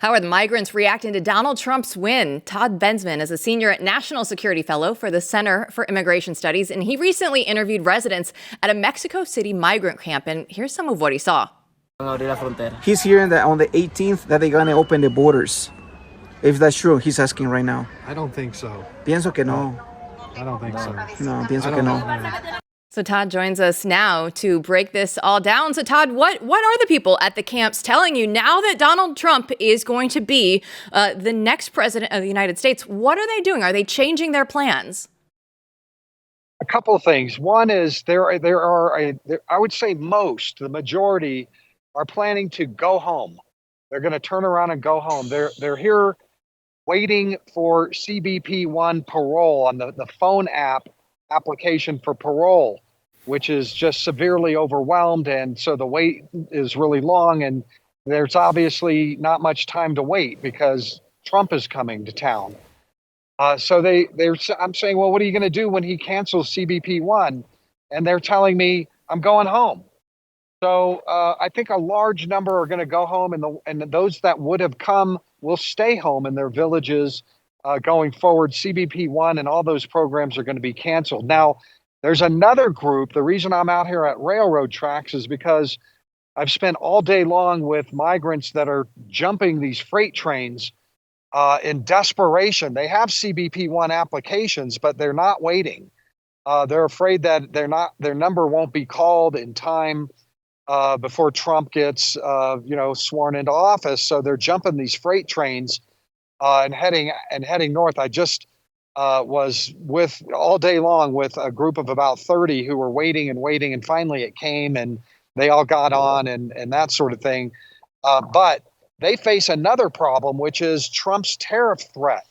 How are the migrants reacting to Donald Trump's win? Todd Bensman is a senior national security fellow for the Center for Immigration Studies, and he recently interviewed residents at a Mexico City migrant camp. And here's some of what he saw. He's hearing that on the 18th that they're going to open the borders. If that's true, he's asking right now. I don't think so. Pienso que no. I don't think so. No, pienso que no. So Todd joins us now to break this all down. So Todd, what are the people at the camps telling you now that Donald Trump is going to be the next president of the United States? What are they doing? Are they changing their plans? A couple of things. One is I would say the majority are planning to go home. They're going to turn around and go home. They're here waiting for CBP-1 parole on the phone application for parole, which is just severely overwhelmed. And so the wait is really long, and there's obviously not much time to wait because Trump is coming to town. I'm saying, well, what are you going to do when he cancels CBP-1? And they're telling me I'm going home. So I think a large number are going to go home, and those that would have come will stay home in their villages going forward. CBP-1 and all those programs are going to be canceled. Now, there's another group. The reason I'm out here at railroad tracks is because I've spent all day long with migrants that are jumping these freight trains in desperation. They have CBP-1 applications, but they're not waiting. They're afraid that their number won't be called in time before Trump gets sworn into office. So they're jumping these freight trains and heading north. I just was with all day long with a group of about 30 who were waiting, and finally it came, and they all got on and that sort of thing. But they face another problem, which is Trump's tariff threat.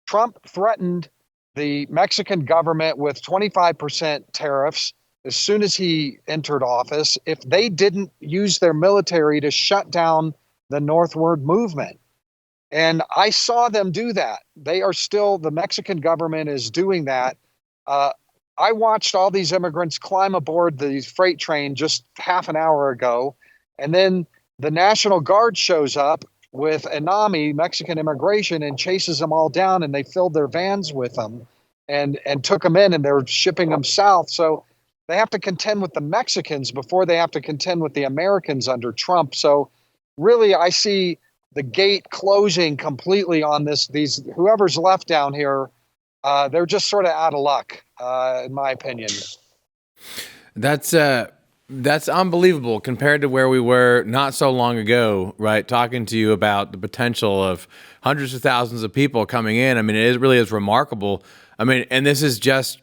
Trump threatened the Mexican government with 25% tariffs as soon as he entered office if they didn't use their military to shut down the northward movement. And I saw them do that. The Mexican government is doing that. I watched all these immigrants climb aboard the freight train just half an hour ago. And then the National Guard shows up with INAMI, Mexican immigration, and chases them all down. And they filled their vans with them and took them in, and they're shipping them south. So they have to contend with the Mexicans before they have to contend with the Americans under Trump. So really, I see the gate closing completely on these whoever's left down here. They're just sort of out of luck, in my opinion. That's unbelievable compared to where we were not so long ago, right? Talking to you about the potential of hundreds of thousands of people coming in. I mean, it really is remarkable. I mean, and this is just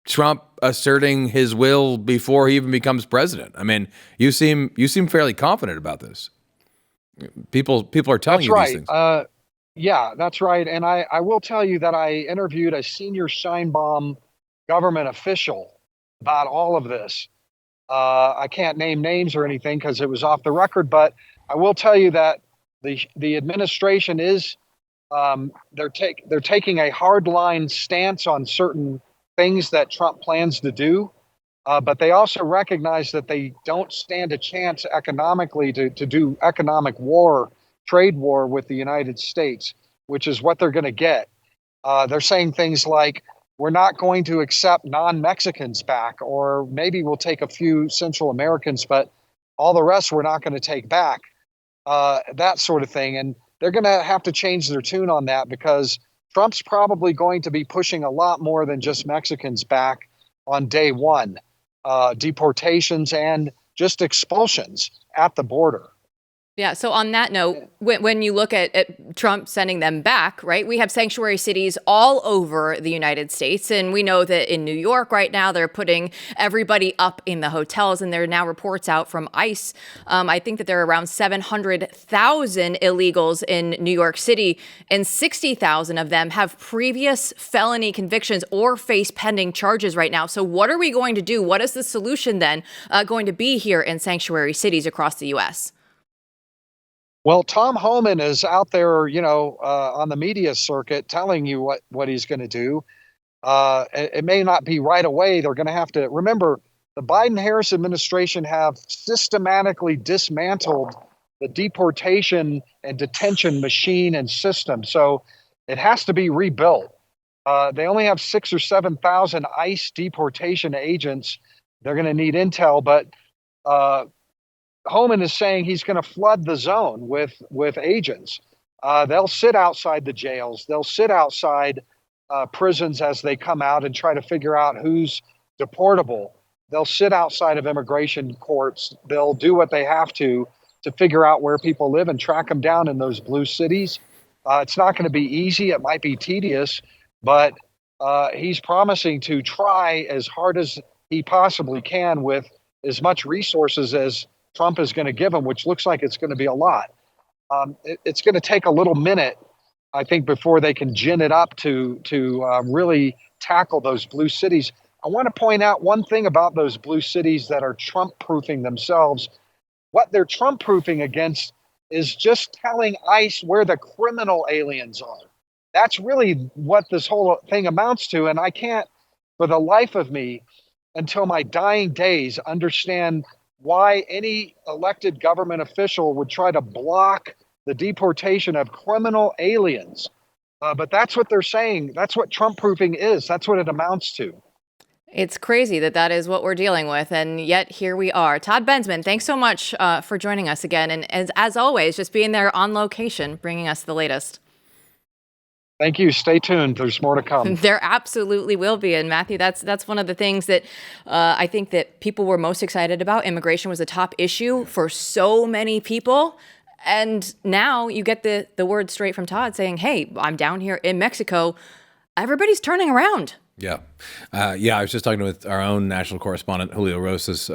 Trump asserting his will before he even becomes president. I mean, you seem fairly confident about this. People are telling you these things. Yeah, that's right. And I will tell you that I interviewed a senior Scheinbaum government official about all of this. I can't name names or anything because it was off the record, but I will tell you that the administration is they're taking a hardline stance on certain things that Trump plans to do. But they also recognize that they don't stand a chance economically to do economic war, trade war with the United States, which is what they're going to get. They're saying things like, we're not going to accept non-Mexicans back, or maybe we'll take a few Central Americans, but all the rest we're not going to take back, that sort of thing. And they're going to have to change their tune on that because Trump's probably going to be pushing a lot more than just Mexicans back on day one. Deportations and just expulsions at the border. Yeah. So on that note, when you look at Trump sending them back, right, we have sanctuary cities all over the United States. And we know that in New York right now, they're putting everybody up in the hotels. And there are now reports out from ICE. I think that there are around 700,000 illegals in New York City, and 60,000 of them have previous felony convictions or face pending charges right now. So what are we going to do? What is the solution then going to be here in sanctuary cities across the U.S.? Well, Tom Homan is out there, on the media circuit telling you what he's going to do. It may not be right away. They're going to have to remember the Biden-Harris administration have systematically dismantled the deportation and detention machine and system. So it has to be rebuilt. They only have 6,000 or 7,000 ICE deportation agents. They're going to need intel, but Homan is saying he's going to flood the zone with agents. They'll sit outside the jails. They'll sit outside prisons as they come out and try to figure out who's deportable. They'll sit outside of immigration courts. They'll do what they have to figure out where people live and track them down in those blue cities. It's not going to be easy. It might be tedious, but he's promising to try as hard as he possibly can with as much resources as Trump is going to give him, which looks like it's going to be a lot. It's going to take a little minute, I think, before they can gin it up to really tackle those blue cities. I want to point out one thing about those blue cities that are Trump-proofing themselves. What they're Trump-proofing against is just telling ICE where the criminal aliens are. That's really what this whole thing amounts to. And I can't, for the life of me, until my dying days, understand why any elected government official would try to block the deportation of criminal aliens. But that's what they're saying. That's what Trump-proofing is. That's what it amounts to. It's crazy that is what we're dealing with, and yet here we are. Todd Bensman, thanks so much for joining us again, and as always, just being there on location, bringing us the latest. Thank you. Stay tuned. There's more to come. There absolutely will be. And Matthew, that's one of the things that I think that people were most excited about. Immigration was a top issue for so many people. And now you get the word straight from Todd saying, hey, I'm down here in Mexico. Everybody's turning around. Yeah. I was just talking with our own national correspondent, Julio Rosas,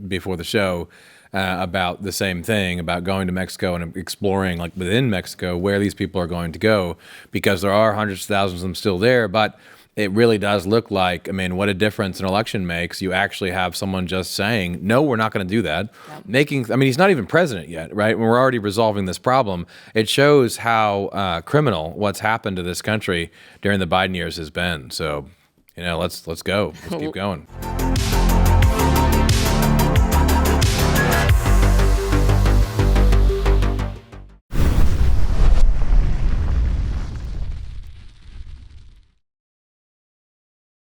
before the show about the same thing, about going to Mexico and exploring, like within Mexico, where these people are going to go, because there are hundreds of thousands of them still there. But it really does look like, I mean, what a difference an election makes. You actually have someone just saying, no, we're not going to do that. Yep. He's not even president yet, right? When we're already resolving this problem, it shows how criminal what's happened to this country during the Biden years has been. So, let's go. Let's keep going.